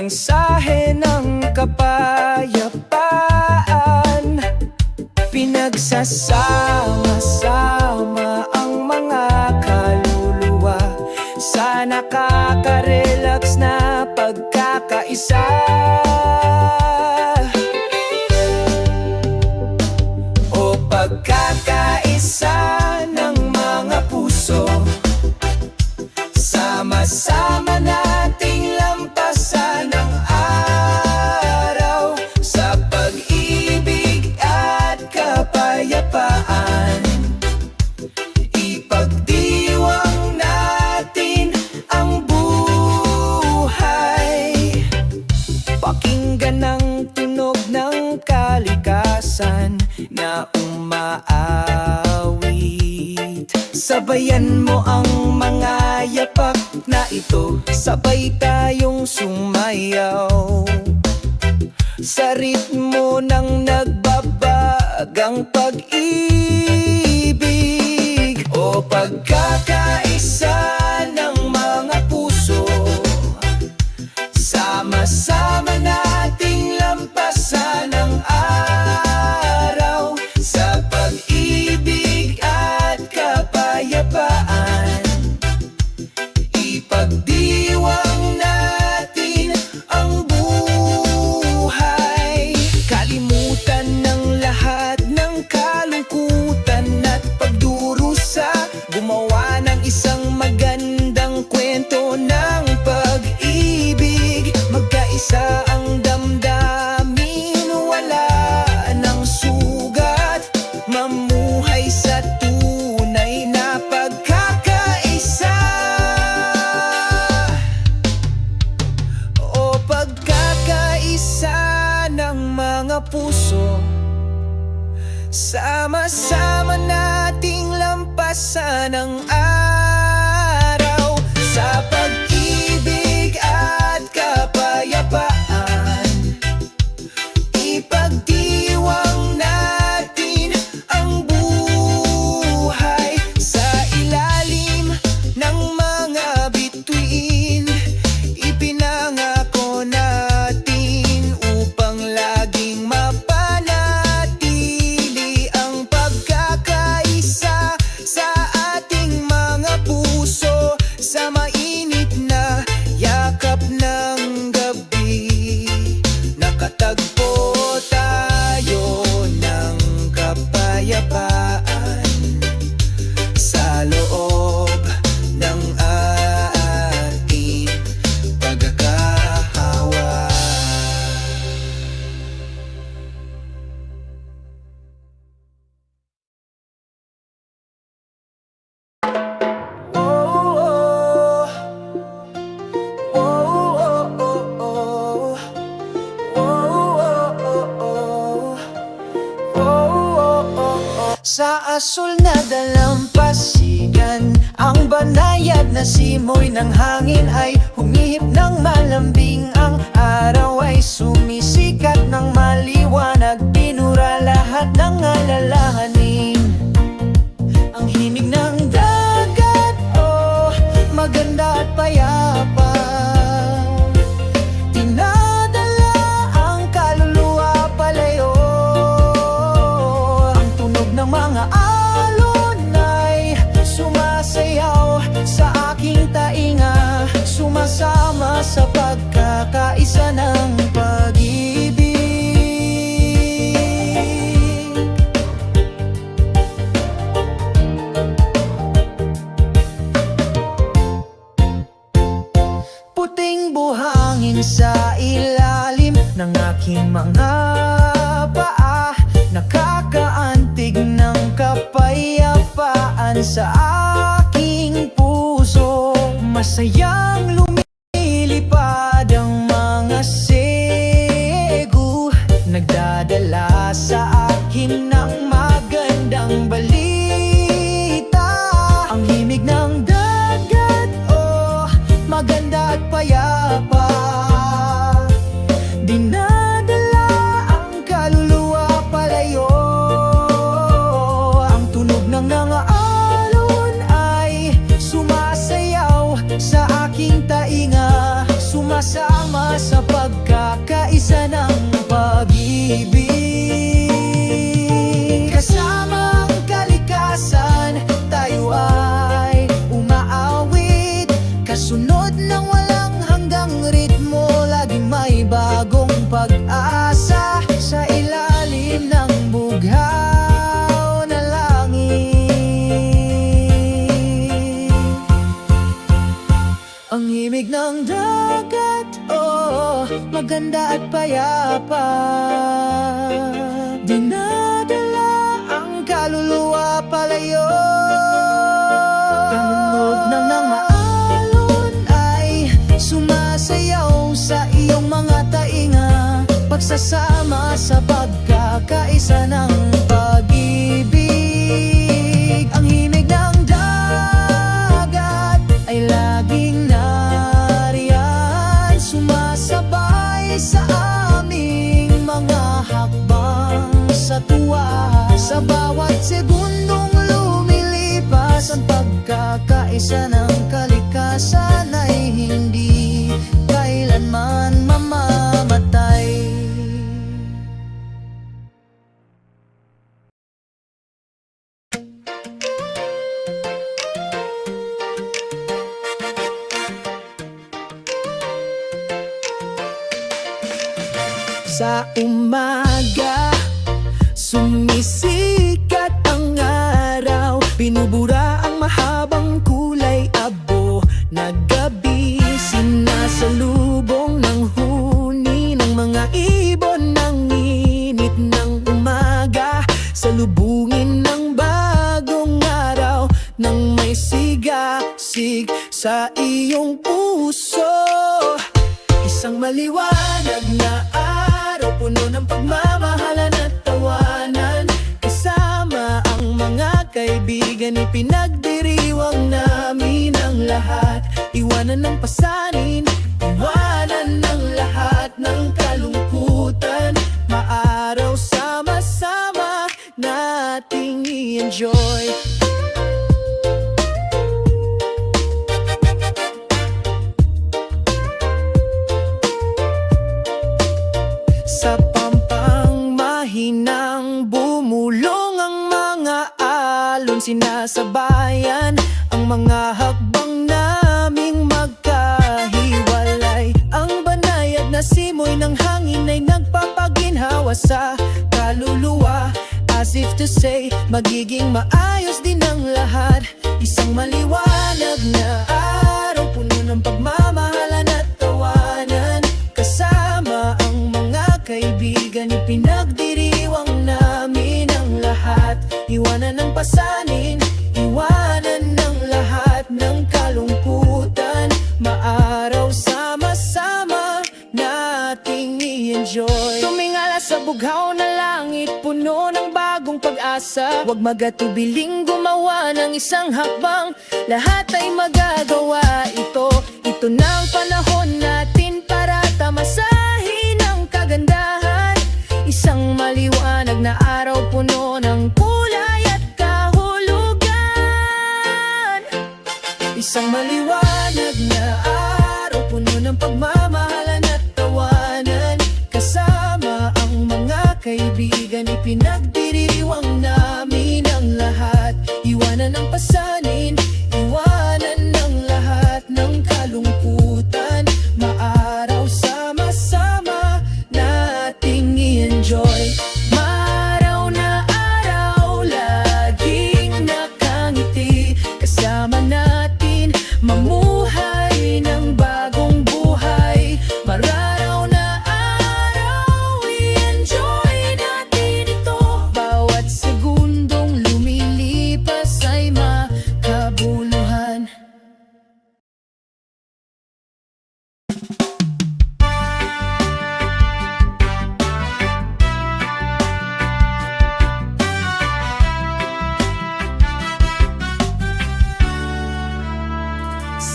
mensahe ng kapayapaan. Pinagsasama-sama ang mga kaluluwa sa nakaka-relax na pagkakaisa. O pagkakaisa ng mga puso, sama-sama nating lampasan ang araw sa pag-ibig at kapayapaan. Ipagdiwang natin ang buhay, pakinggan ang tunog ng kalikasan na umaawit. Sabayan mo ang mga yapak na ito, sabay tayong sumayaw sa ritmo ng nagbabagang pag-ibig. O pagkakaisa ng mga puso, sama-sama nating lampasan ang araw sa pag-ibig at kapayapaan. Ipagdiwang natin ang buhay, kalimutan ng lahat ng kalungkutan at pagdurusa, gumawa ng isang magandang kwento ng pag-ibig. Magkaisa ang damdamin, wala ng sugat, mamuhay sa tunay na pagkakaisa. O pagkakaisa ng mga puso, sama-sama nating lampasan ang araw sa pag-ibig at kapayapaan. Ipagdiwang natin ang buhay sa ilalim ng mga bituin. Ipinangako natin upang laging mapanatili ang pagkakaisa sa ating mga puso, sa mainit na yakap ng gabi. Nakatagpo tayo ng kapayapaan sa loob ng ating pagkakahawa. Sa asul na dalampasigan, ang banayad na simoy ng hangin ay humihip ng malambing. Ang araw ay sumisikat ng maliwanag, pinura lahat ng alalahanin. Ang himig ng dagat, oh, maganda at payapa, dinadala ang kaluluwa palayo. Ang tunog ng mga alon ay sumasayaw sa aking tainga, sumasama sa pagkakaisa ng pag-ibig. Puting buhangin sa ilalim ng aking mga paa, nakakaantig ng kapayapaan sa aking puso. Masayang lumilipad ang mga segu, nagdadala sa akin ng magandang balita. Ang himig ng dagat, oh, maganda at payapa, dinadala ang kaluluwa palayo. Ang tunog ng mga alon ay sumasayaw sa aking tainga, sumasama sa pag Sunod ng walang hanggang ritmo, laging may bagong pag-asa sa ilalim ng bughaw na langit. Ang himig ng dagat, oh, maganda at payapa, dinadala ang kaluluwa palayo. Kanunog ng alon ay sumasayaw sa iyong mga tainga, pagsasama sa pagkakaisa ng pag-ibig. Ang himig ng dagat ay laging nariyan, sumasabay sa aming mga hakbang sa tuwa. Sa bawat segundong lumilipas, ang pagkakaisa ng kalikasan ay hindi kailanman mamamatay. Sa umaga, sumisikat ang araw, binubura ang mahabang kulay abo na gabi. Sinasalubong ng huni ng mga ibon ng init ng umaga, salubungin ng bagong araw nang may sigasig sa iyong puso. Isang maliwanag na araw, puno ng pagmamahalan at tawanan. Kasama ang mga kaibigan, ipinagdiriwang namin ang lahat. Iwanan ng pasanin, iwanan ng lahat ng kalungkutan. Maaraw sama-sama nating i-enjoy. Sa pampang mahinang bumulong ang mga alon, sinasabayan ang mga hakbang naming magkahiwalay. Ang banayad na simoy ng hangin ay nagpapaginhawa sa kaluluwa, as if to say, magiging maayos din ang lahat. Isang maliwanag na araw, puno ng pagmamahalan at tawanan. Kasama ang mga kaibigan, ipinagdiriwang namin ang lahat. Iwanan ng pasanin, iwanan ng lahat ng kalungkutan. Maaraw sama-sama nating i-enjoy. Tumingala sa bughaw na langit, puno ng bagong pag-asa. Huwag magatubiling gumawa ng isang hakbang, lahat ay magagawa ito. Ito na ang panahon natin para tamasahin ang kagandahan. Isang maliwanag na araw, puno ng kulay at kahulugan. Isang maliwanag na araw, puno ng pagmamahalan at tawanan. Kasama ang mga kaibigan, ipinagdiriwang namin ang lahat. Iwanan ang pasanin, iwanan ng lahat ng kalungkutan. Maaraw sama-sama nating i-enjoy. Maaraw na araw, laging nakangiti. Kasama natin mamuhay ng bagong buhay. Mararaw na araw, i-enjoy natin ito. Bawat segundong lumilipas ay makabuluhan.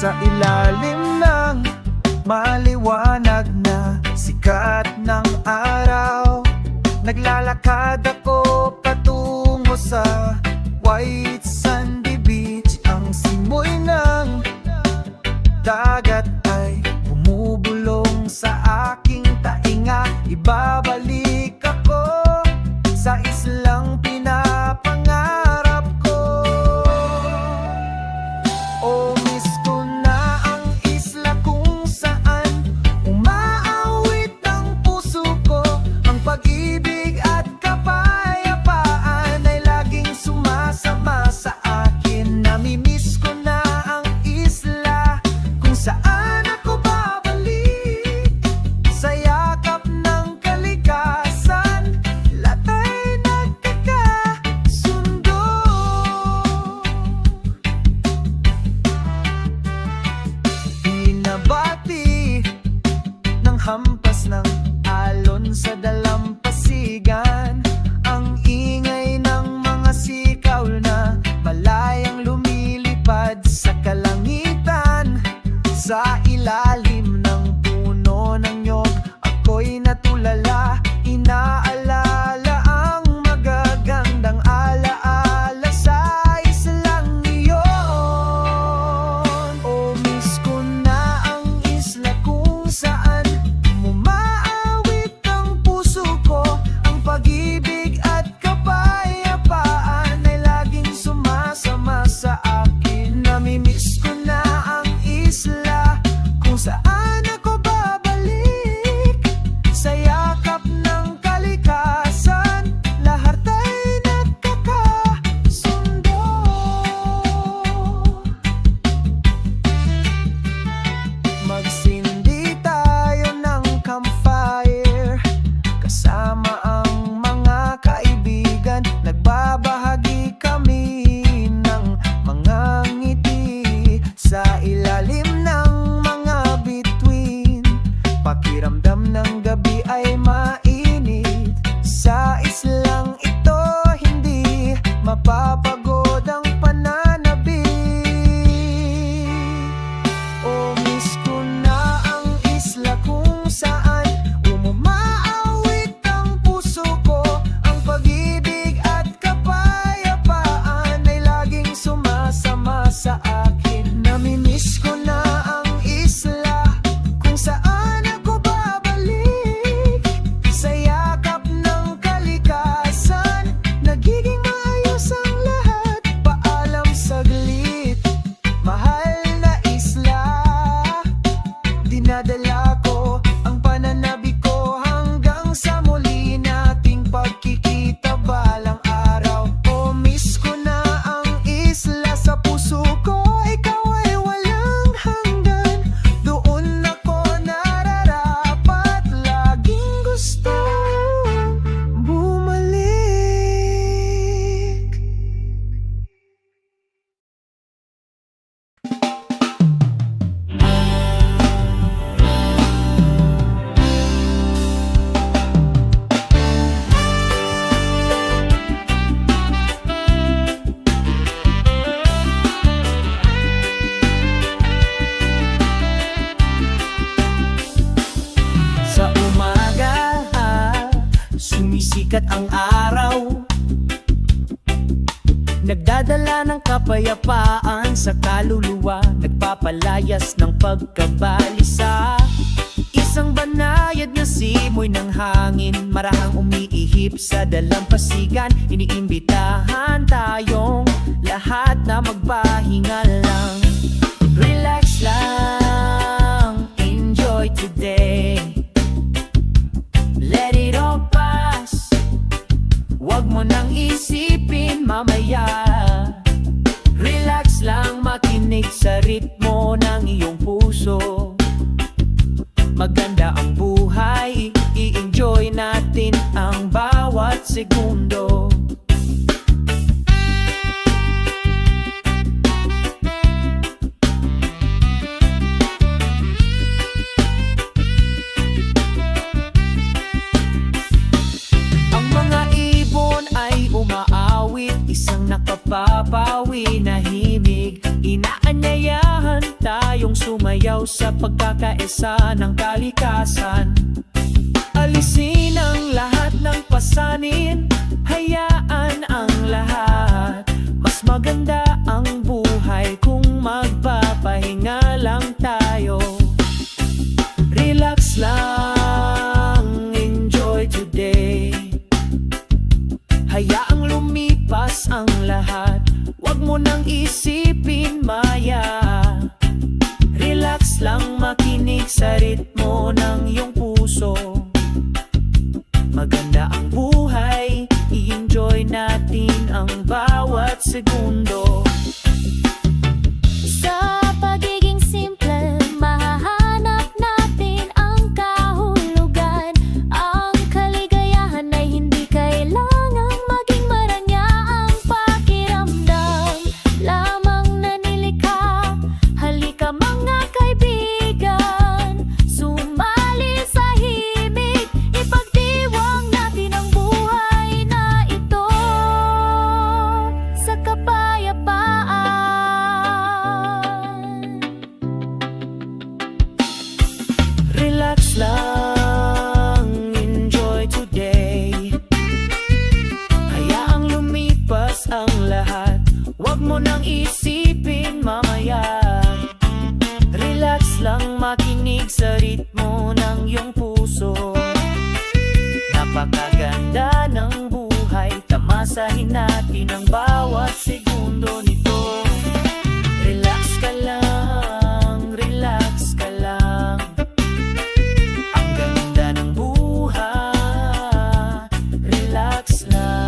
Sa ilalim ng maliwanag na sikat ng araw, naglalakad ako patungo sa white sandy beach. Ang simoy ng dagat ay bumubulong sa aking tainga. Ibabalik ako sa islang pinapangarap ko. O miss ko na ang hampas ng alon sa dalampasigan. Ang ingay ng mga sikaw na malayang lumilipad sa kalangitan. Sa ilalim ng puno ng nyog, ako'y natulala. Inaalala ang magagandang alaala sa islang iyon. O miss ko na ang isla kung saan umaawit ang puso ko. Ang pag-ibig at kapayapaan ay laging sumasama sa akin. Namimiss ko na ang isla kung saan ako babalik. Sa yakap ng kalikasan, lahat ay nagkakasundo. Magsindi tayo ng campfire kasama ang mga kaibigan. Nagbabahagi kami ng mga ngiti sa ilalim ng mga bituin. Pakiramdam ng gabi ay mainit. Sa islang ito hindi mapapagod ang pananabik. O miss ko na ang isla kung saan umaawit ang puso ko. Ang pag-ibig at kapayapaan ay laging sumasama sa akin. Namimiss ko na ang isla kung saan ako babalik. Sa yakap ng kalikasan, nagiging maayos ang lahat. Paalam saglit, mahal na isla. Dinadala ko ang pananabi ko hanggang sa muli nating pagkikita balang araw. O miss ko na ang isla sa puso ko. Ikaw ay walang hanggan. Doon ako nararapat. Laging gusto bumalik. Sa umaga, sumisikat ang araw. Nagdadala ng kapayapaan sa kaluluwa. Nagpapalayas ng pagkabalisa. Isang banayad na simoy ng hangin, marahang umiihip sa dalampasigan. Iniimbitahan tayong lahat na magpahinga lang. Relax lang, enjoy today. Let it all pass. Wag mo nang isipin mamaya. Relax lang, makinig sa ritmo ng iyong puso. Maganda ang buhay, i-enjoy natin ang bawat segundo. Ang mga ibon ay umaawit, isang nakapapawi na himig. Inaanyayahan tayong sumayaw sa pagkakaisa ng kalikasan. Alisin ang lahat ng pasanin, hayaan ang lahat. Mas maganda ang buhay kung magpapahinga lang tayo. Relax lang, enjoy today. Hayaang lumipas ang lahat. Wag mo nang isipin maya. Relax lang, makinig sa ritmo ng iyong puso. Maganda ang buhay, i-enjoy natin ang bawat segundo. Sa pagiging simple, mahahanap natin ang kahulugan. Ang kaligayahan ay hindi kailangang maging maranya ang pakiramdam. Lamang na nilikha, halika mga kaibigan, sumali sa makinig sa ritmo ng iyong puso. Napakaganda ng buhay, tamasahin natin ang bawat segundo nito. Relax ka lang, relax ka lang. Ang ganda ng buhay, relax lang.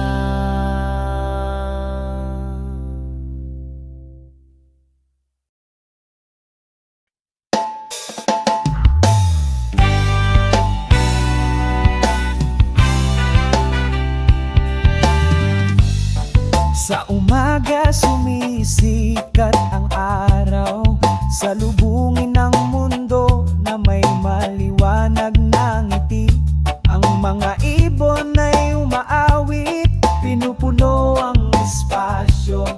Sa umaga sumisikat ang araw, salubungin ng mundo na may maliwanag na ngiti. Ang mga ibon ay umaawit, pinupuno ang espasyo,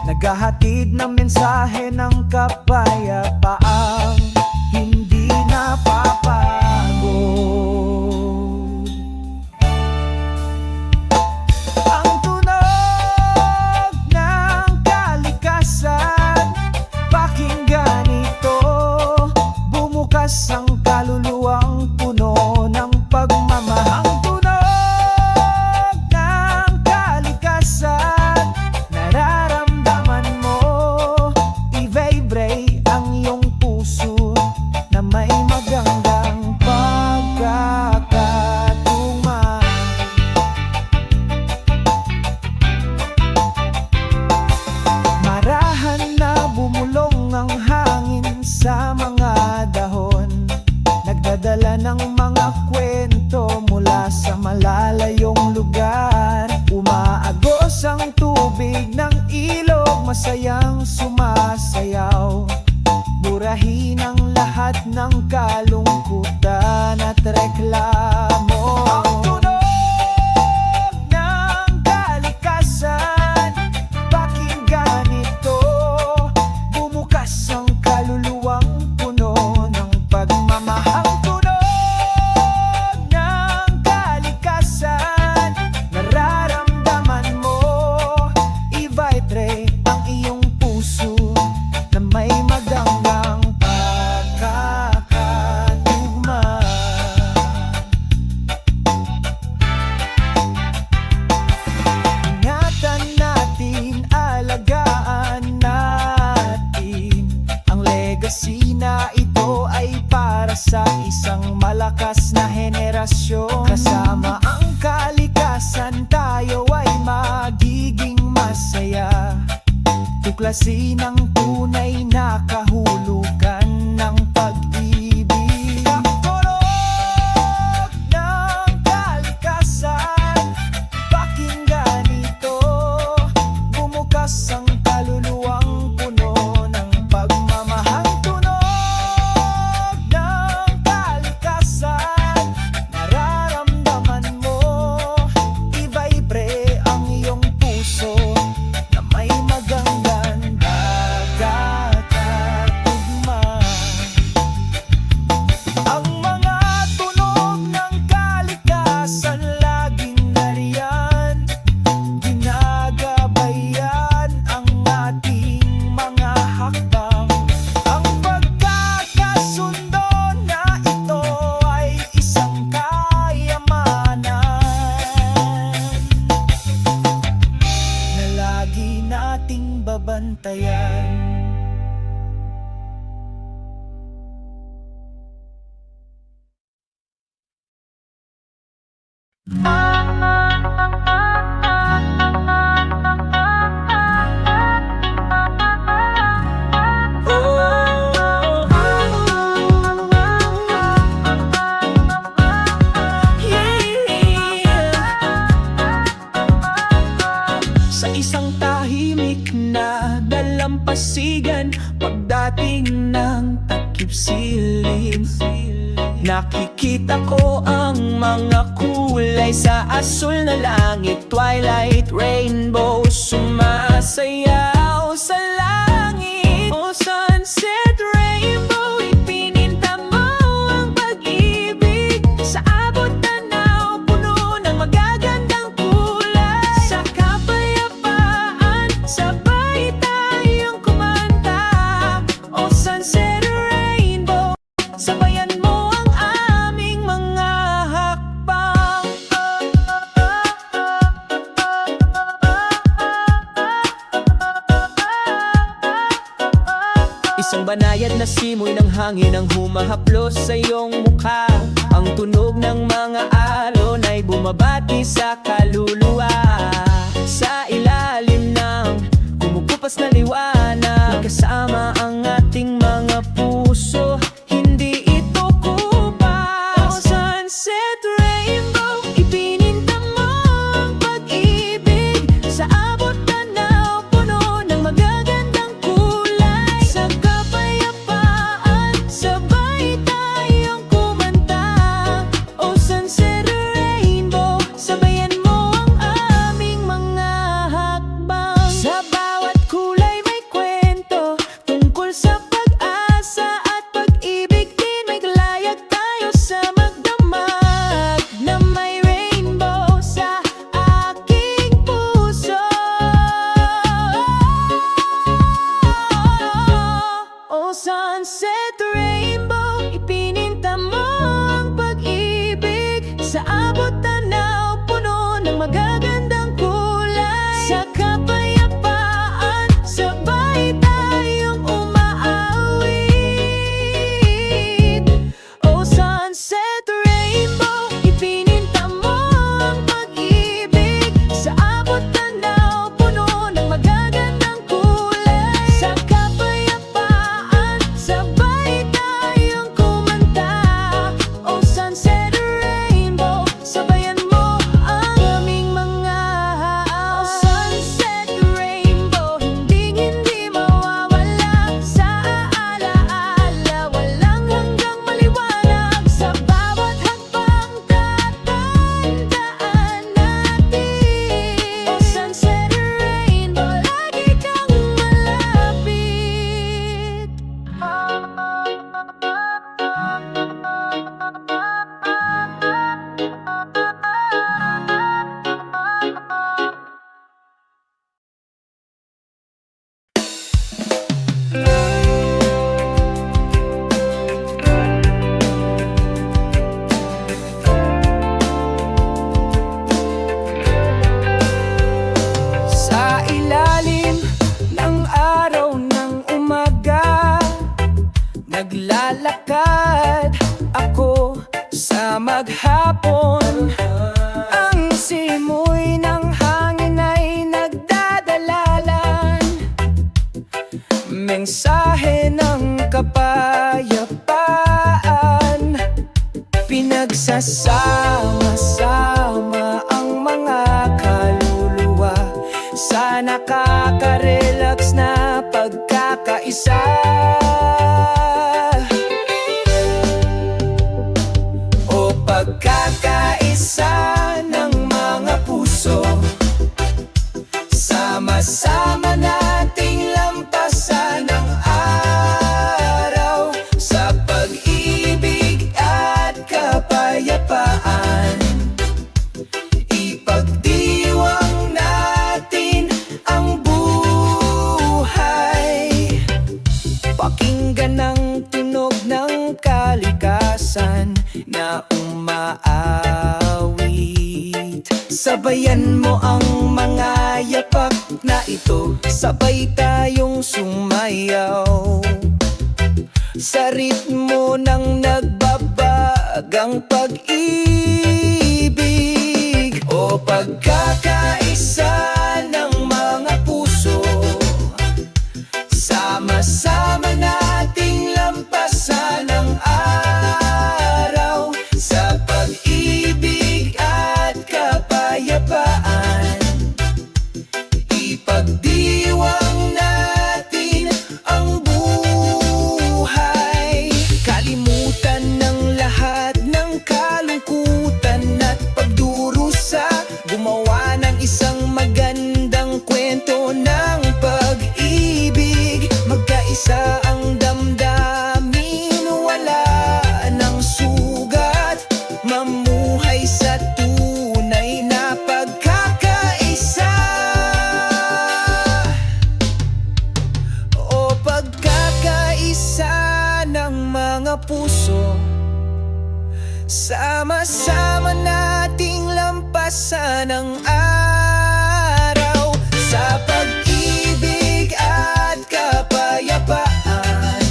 naghahatid ng mensahe ng kapayapaang hindi napapagod. Ang tunog ng kalikasan, pakinggan ito, bumukas ang kaluluwang puno ng pagmamahal. Ang tunog ng kalikasan, nararamdaman mo, i-vibrate ang iyong puso na may magandang pagkakatugma. Marahan na bumulong ang hangin sa mga dahon, nagdadala ng mga kwento mula sa malalayong lugar. Umaagos ang tubig ng ilog, masayang sumasayaw, burahin ang lahat ng kalungkutan at reklamo. Ang tunog ng kalikasan, pakinggan ito, bumukas ang kaluluwang puno ng pagmamahal. Ang tunog ng kalikasan, nararamdaman mo, i-vibrate ang iyong puso na may magandang pagkakatugma. Ingatan natin, alagaan natin ang legacy na ito ay para sa isang malakas na henerasyon. Kasama ang kalikasan, tayo ay magiging masaya, tuklasin ang tunay na kahulugan ng pag-ibig. Ang tunog ng kalikasan, pakinggan ito, bumukas ang kaluluwang puno ng pagmamahal. Ang tunog ng kalikasan, nararamdaman mo, i-vibrate ang iyong puso na may magandang pagkakatugma. Ang mga tunog ng kalikasan laging nariyan, ginagabayan ang ating mga hakbang. Ang pagkakasundo na ito ay isang kayamanan na lagi nating babantayan. Sa isang tahimik na dalampasigan, pagdating ng takip silim, nakikita ko ang mga kulay sa asul na langit. Twilight, rainbow, sumasayaw sa langit. O sunset, rainbow, ipininta mo ang pag-ibig. Sa abot tanaw, puno ng magagandang kulay. Sa kapayapaan, sabay tayong kumanta. O sunset, rainbow, na simoy ng hangin ang humahaplos sa iyong mukha. Ang tunog ng mga alon ay bumabati sa kaluluwa. Sa ilalim ng kumukupas na liwanag, kasama ang ating mga puso, hindi ito kupas. Sunset rainbow, ipininta mo ang pag-ibig sa abot tanaw, puno ng magagandang kulay. Sa kapayapaan, sabay tayong kumanta. Oh sunset rainbow, sabayan mo ang aming mga hakbang. Sa bawat kulay may kwento tungkol sa pag-asa at pag-ibig din. May kalayag tayo sa magdamag na may rainbow sa aking puso. Oh sunset rainbow, ipininta mo ang pag-ibig sa abot tanaw, puno ng magagandang kulay. Sa kapayapaan, sabay tayong umaawit. Oh sunset rainbow, ipininta mo ang pag-ibig sa abot tanaw, puno ng magagandang kulay. Sa kapayapaan, sabay tayong kumanta. Oh sunset rainbow, sabayan mo ang aming mga oh sunset rainbow, hindi mawawala sa alaala. Walang hanggang maliwanag sa bawat hakbang tatandaan natin. Oh sunset rainbow, lagi kang malapit. Sa ilalim ng araw ng umaga, naglalakad ako sa maghapon. Ang simoy ng hangin ay nagdadalalan, mensahe ng kapayapaan. Pinagsasama-sama ang mga kaluluwa sa nakaka-relax na pagkakaisa. O pagkakaisa ng mga puso, sama-sama nating lampasan ang araw sa pag-ibig at kapayapaan. Ipagdiwang natin ang buhay, pakinggan ang tunog ng kalikasan na umaawit. Sabayan mo ang mga yapak na ito, sabay tayong sumayaw sa ritmo ng nagbabagang pag-ibig. O pagkakaisa ng mga puso, sama-sama nating lampasan ang araw sa pag-ibig at kapayapaan. Ipagdiwang natin ang buhay, kalimutan ng lahat ng kalungkutan at pagdurusa. Gumawa ng isang magandang kwento ng pag-ibig. Magkaisa ang damdamin, wala ng sugat. Mamuhay sa tunay na pagkakaisa. O pagkakaisa ng mga puso, sama-sama nating lampasan ang araw sa pag-ibig at kapayapaan.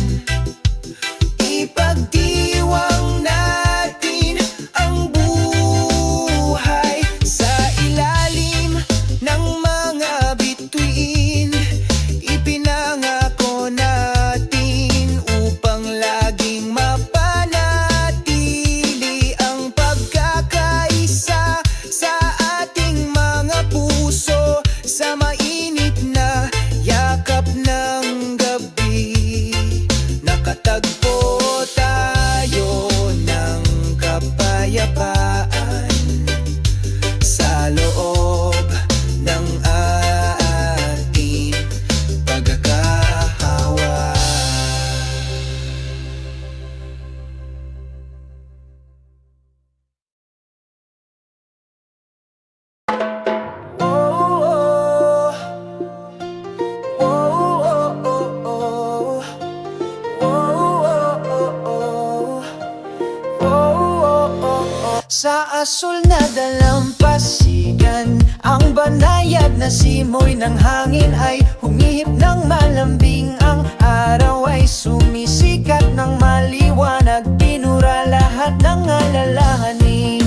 Sa asul na dalampasigan, ang banayad na simoy ng hangin ay humihip ng malambing. Ang araw ay sumisikat ng maliwanag, pinura lahat ng alalahanin.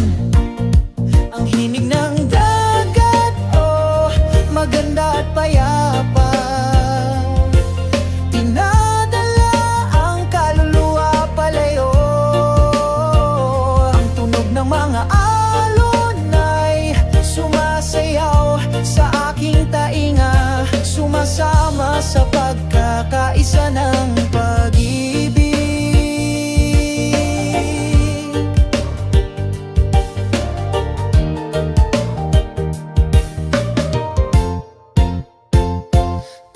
Ang himig ng dagat, oh, maganda at payapa. Dinadala ang kaluluwa palayo. Ang tunog ng mga alon ay sumasayaw sa aking tainga, sumasama sa pagkakaisa ng pag-ibig.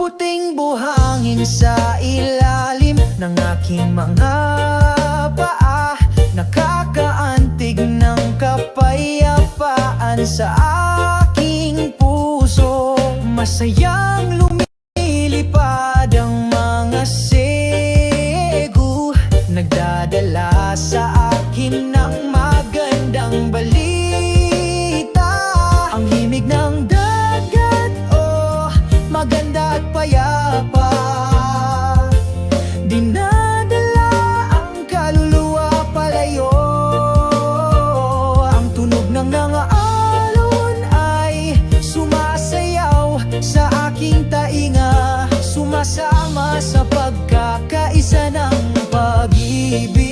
Puting buhangin sa ilalim ng aking mga paa, nakakaantig ng kapayapaan sa aking puso. Masayang lumilipad ang mga segu, nagdadala sa akin ng magandang balita. Ang himig ng dagat, oh, maganda at payapa. Dinadala ang kaluluwa palayo. Ang tunog ng mga alon ay sumasayaw sa aking tainga, sumasama sa pagkakaisa ng pag-ibig.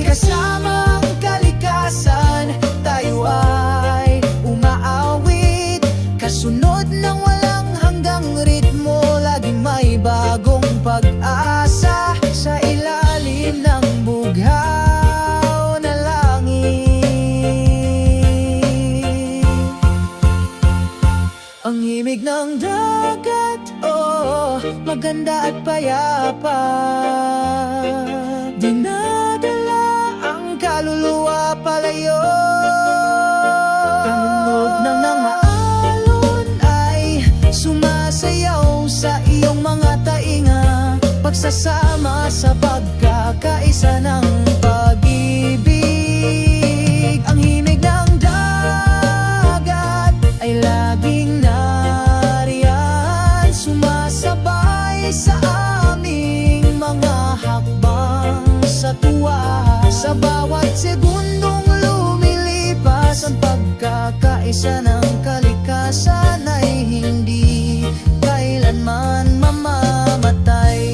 Kasama ang kalikasan, tayo ay umaawit, kasunod ng walang hanggang ritmo. Laging may bagong pag-asa sa ilalim ng bughaw na langit. Ang himig ng dagat, oh, maganda at payapa. Dinadala ang kaluluwa palayo. Tunog ng mga alon ay sumasayaw sa iyong mga tainga, pagsasama sa pagkakaisa ng pag-ibig. Ang himig ng dagat ay laging nariyan, sumasabay sa aming mga hakbang sa tuwa. Sa bawat segundong lumilipas, ang pagkakaisa ng kalikasan ay hindi kailanman mamamatay.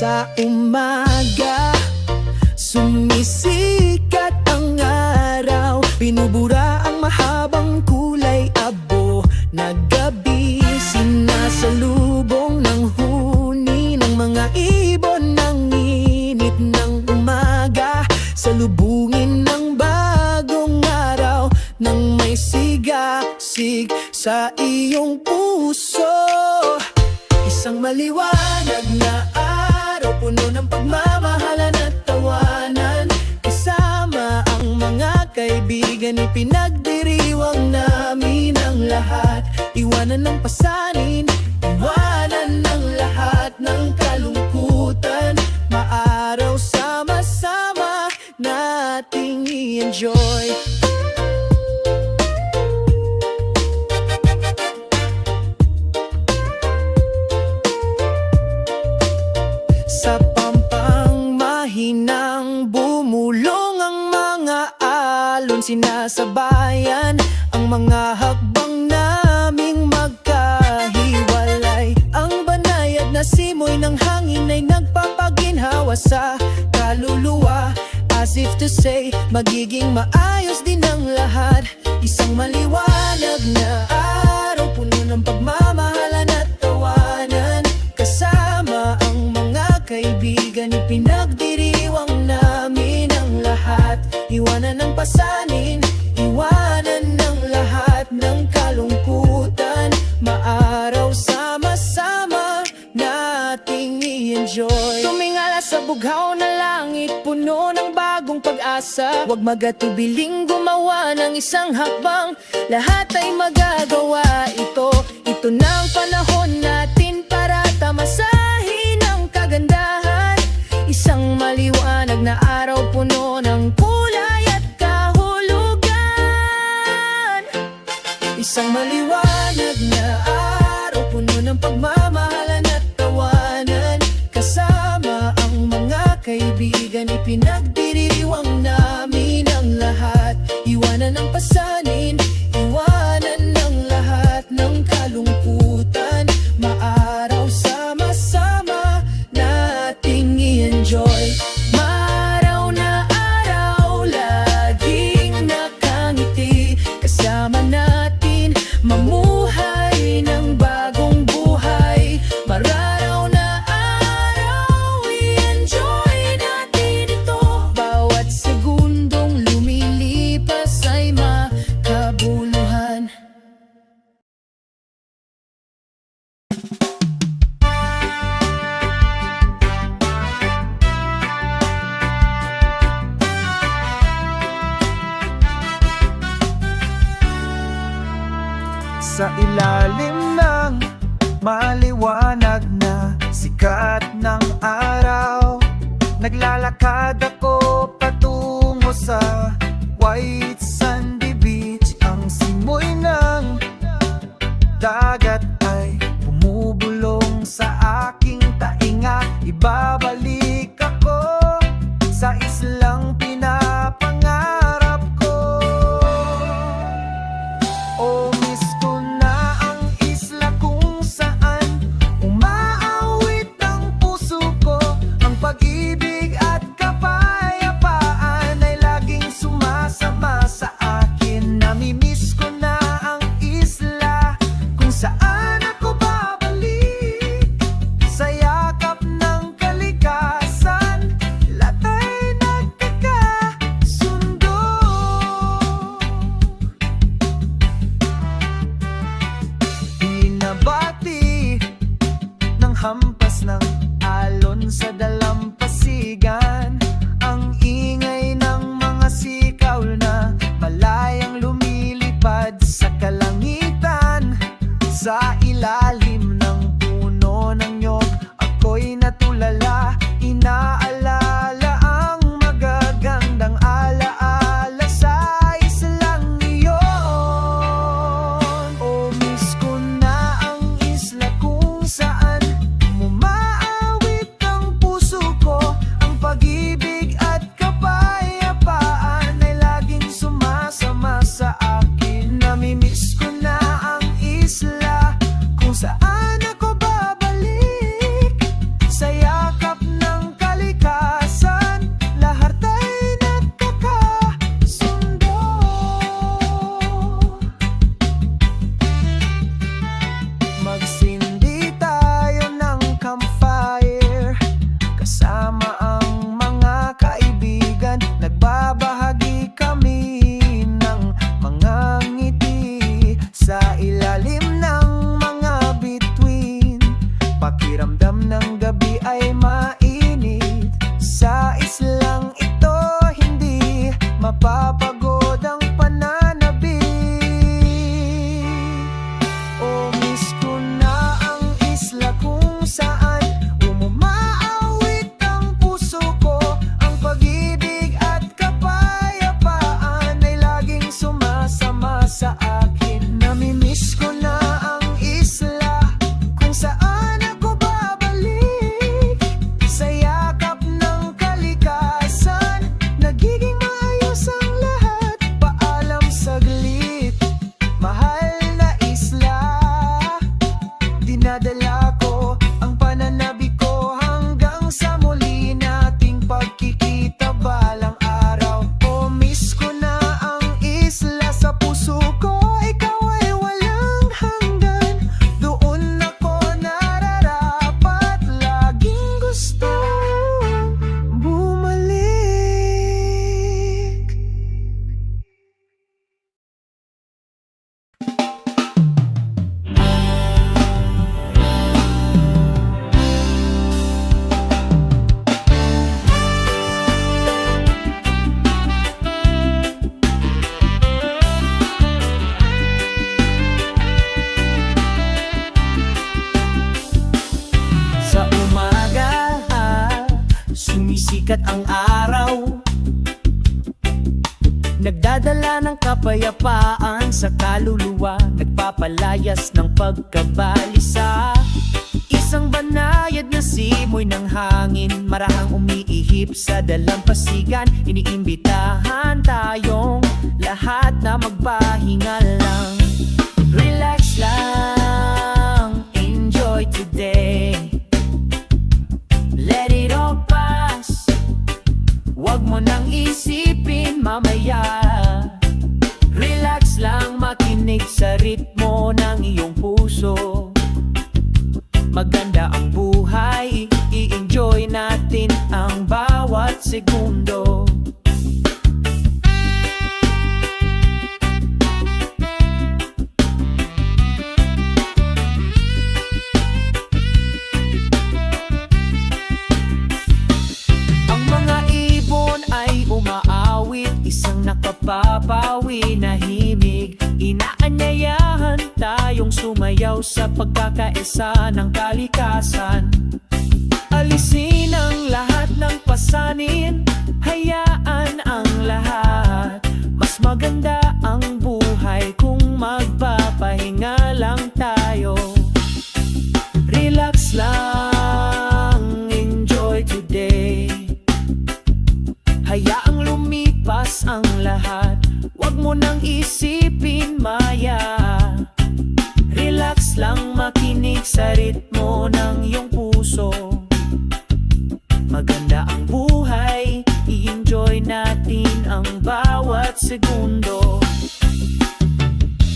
Sa umaga, sumisikat ang araw, binubura ang mahabang kulay abo na gabi. Sinasalubong ng huni ng mga ibon ng init ng umaga, salubungin ng bagong araw nang may sigasig sa iyong puso. Isang maliwanag na araw, puno ng pagmamahalan at tawanan. Kasama ang mga kaibigan, ipinagdiriwang namin ang lahat. Iwanan ng pasanin, iwanan ng lahat ng kalungkutan. Maaraw sama-sama nating i-enjoy. Sa pampang mahinang bumulong ang mga alon, sinasabayan ang mga hakbang naming magkahiwalay. Ang banayad na simoy ng hangin ay nagpapaginhawa sa kaluluwa, as if to say, magiging maayos din ang lahat. Isang maliwanag na araw, puno ng pagmamahalan at tawanan. Kasama ang mga kaibigan, ipinagdiriwang namin ang lahat. Iwanan ng pasanin, iwanan ng lahat ng kalungkutan. Maaraw sama-sama nating i-enjoy. Tumingala sa bughaw na langit, puno ng bagong pag-asa. pag-asa. Huwag magatubiling gumawa ng isang hakbang, lahat ay magagawa ito. Ito na ang panahon natin para tamasahin ang kagandahan. Isang maliwanag na araw puno ng kulay at kahulugan. Isang maliwanag na araw puno ng pagmamahalan at tawanan. Kasama ang mga kaibigan, ipinagdiriwang namin ang lahat. Iwanan ang pasanin, iwanan ang lahat ng kalungkutan. Maaraw sama-sama nating i-enjoy. Maaraw na araw, laging nakangiti. Kasama natin mamuhay ng bagong buhay. Mararaw na araw, i-enjoy natin ito. Bawat segundong lumilipas ay makabuluhan. Sa ilalim ng maliwanag na sikat ng araw, naglalakad ako patungo sa white sandy beach. Ang simoy ng dagat ay bumubulong sa aking tainga. Ibabalik ako sa islang pinapangarap ko. Oh, miss ko na ang isla kung saan umaawit ang puso ko. Ang pag-ibig at kapayapaan ay laging sumasama sa akin. Namimiss ko na ang isla kung saan ako babalik. Sa yakap ng kalikasan, lahat ay nagkakasundo. Binabati ng hampas ng alon sa dalampasigan, ang ingay ng mga sikaw na malayang lumilipad sa kalangitan. Sa ilalim ng puno ng nyog, ako'y natulala. Inaalala ang magagandang alaala sa islang iyon. Oh, miss ko na ang isla kung saan umaawit ang puso ko. Ang pag-ibig at kapayapaan ay laging sumasama sa akin. Namimiss ko na ang isla kung saan ako babalik. Sa yakap ng kalikasan, lahat ay nagkakasundo. Magsindi tayo ng campfire kasama ang mga kaibigan. Nagbabahagi kami ng mga ngiti sa ilalim ng mga bituin. Pakiramdam ng gabi ay mainit. Sa islang ito hindi mapapagod ang pananabik. Oh, miss ko na ang isla kung saan umaawit ang puso ko. Ang pag-ibig at kapayapaan ay laging sumasama sa akin. Namimiss ko na ang isla kung saan ako babalik. Sa yakap ng kalikasan, nagiging maayos ang lahat. sumisikat ang araw, nagdadala ng kapayapaan sa kaluluwa, nagpapalayas ng pagkabalisa. Isang banayad na simoy ng hangin, marahang umiihip sa dalampasigan. Iniimbitahan tayong lahat na magpahinga lang. Relax lang, enjoy today. Let it all pass, wag mo nang isipin mamaya. Relax lang, makinig sa ritmo ng iyong puso. Maganda ang buhay, i-enjoy natin ang bawat segundo. Ang mga ibon ay umaawit, isang nakapapawi na himig. Inaanyayahan tayong sumayaw sa pagkakaisa ng kalikasan. Alisin ang lahat ng pasanin, hayaan ang lahat. Mas maganda ang buhay kung magpapahinga lang tayo. Relax lang, enjoy today. Hayaang lumipas ang lahat, wag mo nang isipin maya. Relax lang, makinig sa ritmo ng iyong puso. Maganda ang buhay, i-enjoy natin ang bawat segundo.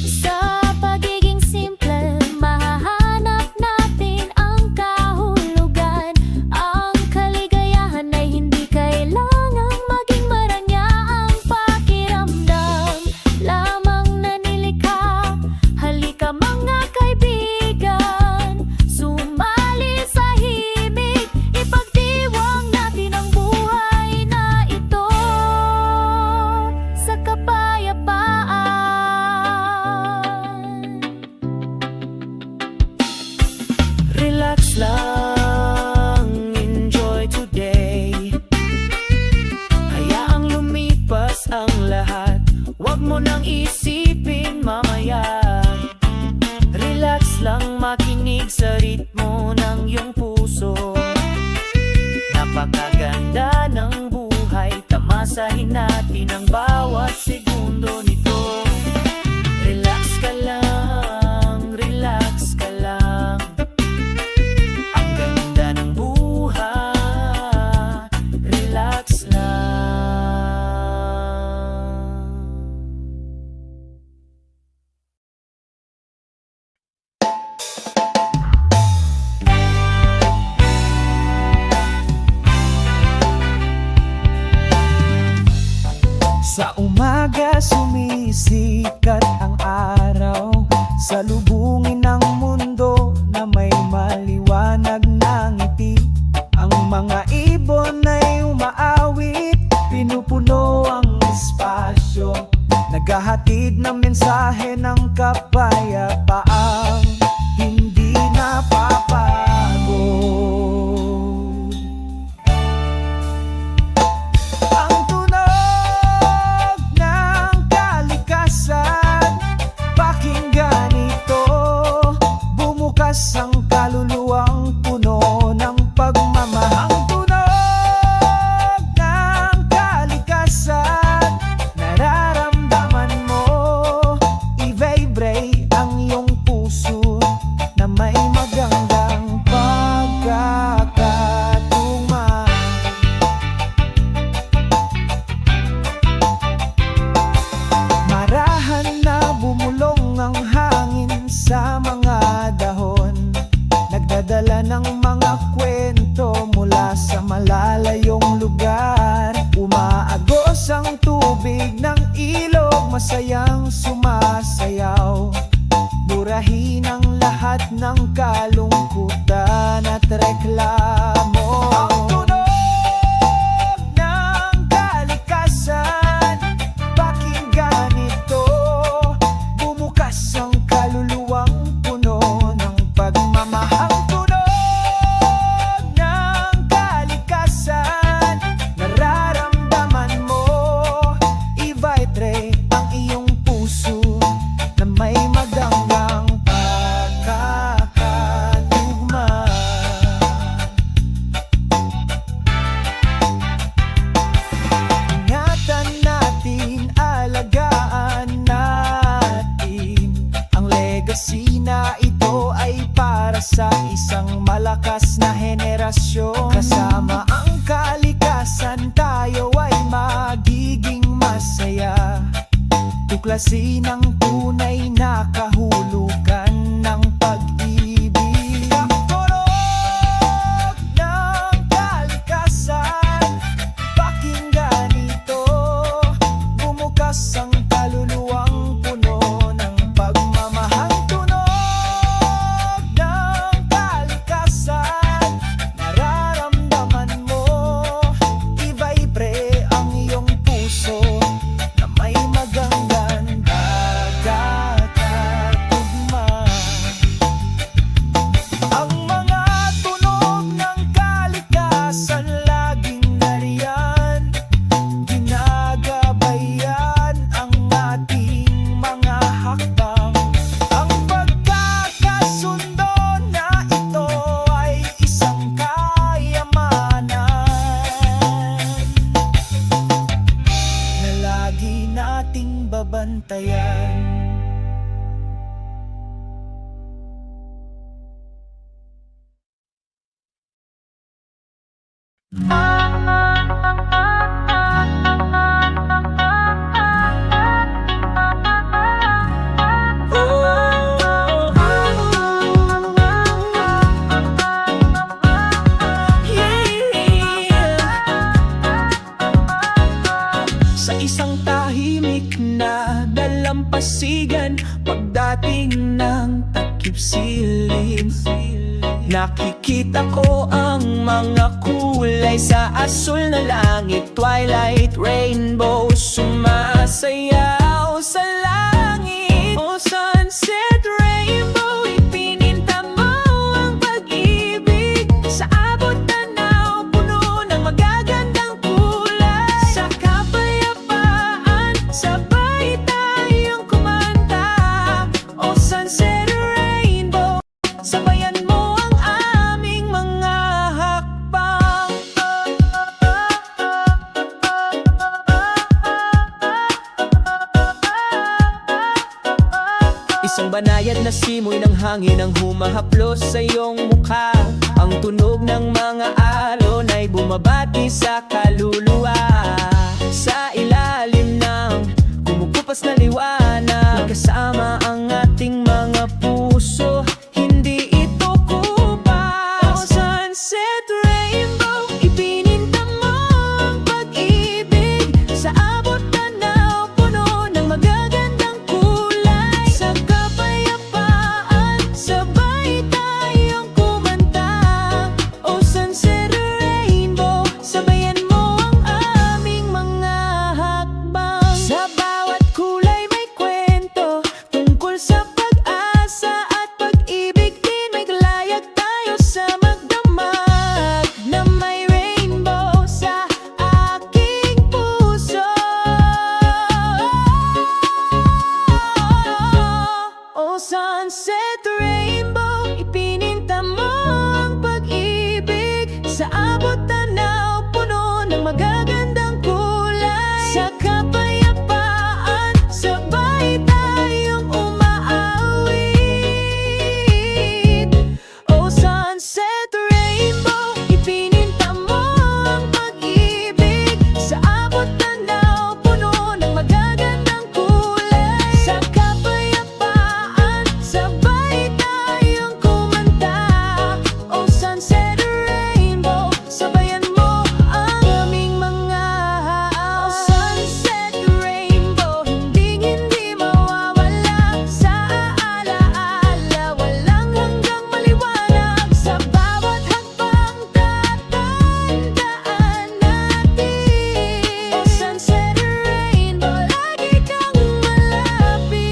Sa pagiging simple, mahahanap natin ang kahulugan. Ang kaligayahan ay hindi kailangang maging marangyang pakiramdam lamang na nilikha. Halika mga kaibigan, sumali sa himig, ipagdiwang natin ang buhay na ito sa kapayapaan. Relax lang, enjoy today. Hayaang lumipas ang lahat, wag mo nang isipin mamaya. Relax lang, makinig sa ritmo ng iyong puso. Napakaganda ng buhay, tamasahin natin ang bawat segundo nito. Relax ka lang, relax ka lang. Ang ganda ng buhay, relax lang. Sa umaga sumisikat ang araw, salubungin ng mundo na may maliwanag na ngiti. Ang mga ibon ay umaawit, pinupuno ang espasyo, naghahatid ng mensahe ng kapayapaang hindi napapagod. Ang tunog ng kalikasan, pakinggan ito. Bumukas ang kaluluwang puno ng pagmamahal. Ang tunog ng kalikasan, nararamdaman mo, i-vibrate ang iyong puso na may magandang pagkakatugma. Marahan na bumulong ang hangin sa mga dahon, nagdadala ng mga kwento mula sa malalayong lugar. Umaagos ang tubig ng ilog, masayang sumasayaw. Burahin ang lahat ng kalungkutan at reklamo. Ang tunog ng kalikasan, pakinggan ito. Bumukas ang kaluluwang puno ng pagmamahal. Ang tunog ng kalikasan, Tuklasin ang tunay na kahulugan ng pag-ibig. Tunog ng kalikasan, pakinggan ito. Bumukas ang kaluluwang puno ng pagmamahal. Tunog ng kalikasan, nararamdaman mo. Iba-ibre ang iyong puso na may magandang dagat at tugma. Ang mga tunog ng kalikasan laging nariyan, ginagabayan ang ating mga hakbang. Ang pagkakasundo na ito ay isang kayamanan na lagi nating babantayan. Sa isang tahimik na dalampasigan, pagdating ng takip silim, nakikita ko ang mga kulay sa asul na langit. Twilight, rainbow, sumasayaw sa langit. O sunset, rainbow, ipininta mo ang pag-ibig. Sa abot tanaw, puno ng magagandang kulay. Sa kapayapaan, sabay tayong kumanta. O sunset, rainbow, sabayan mo ang aming mga hakbang. Isang banayad na simoy ng hangin ang humahaplos sa iyong mukha. Ang tunog ng mga alon ay bumabati sa kaluluwa. Sa ilalim ng kumukupas na liwanag, kasama ang ating mga puso, hindi ito kupas. O sunset, rainbow, ipininta mo ang pag-ibig. Sa abot tanaw, puno ng magagandang kulay. Sa kapayapaan, sabay tayong kumanta. O sunset, rainbow, sabayan mo ang aming mga hakbang. Sa bawat kulay may kwento tungkol sa pag-asa at pag-ibig din. May kalayag tayo sa magdamag na may rainbow sa aking puso. O sunset, rainbow, ipininta mo ang pag-ibig. Sa abot tanaw, puno ng magagandang kulay. Sa kapayapaan, sabay tayong umaawit. O sunset, rainbow, ipininta mo ang pag-ibig. Sa abot tanaw, puno ng magagandang kulay. Sa kapayapaan, sabay tayong kumanta. O sunset, rainbow, sabayan mo ang aming mga o sunset, rainbow, hindi mawawala sa alaala. Walang hanggang maliwanag sa bawat hakbang tatandaan natin. O sunset, rainbow, lagi kang malapit.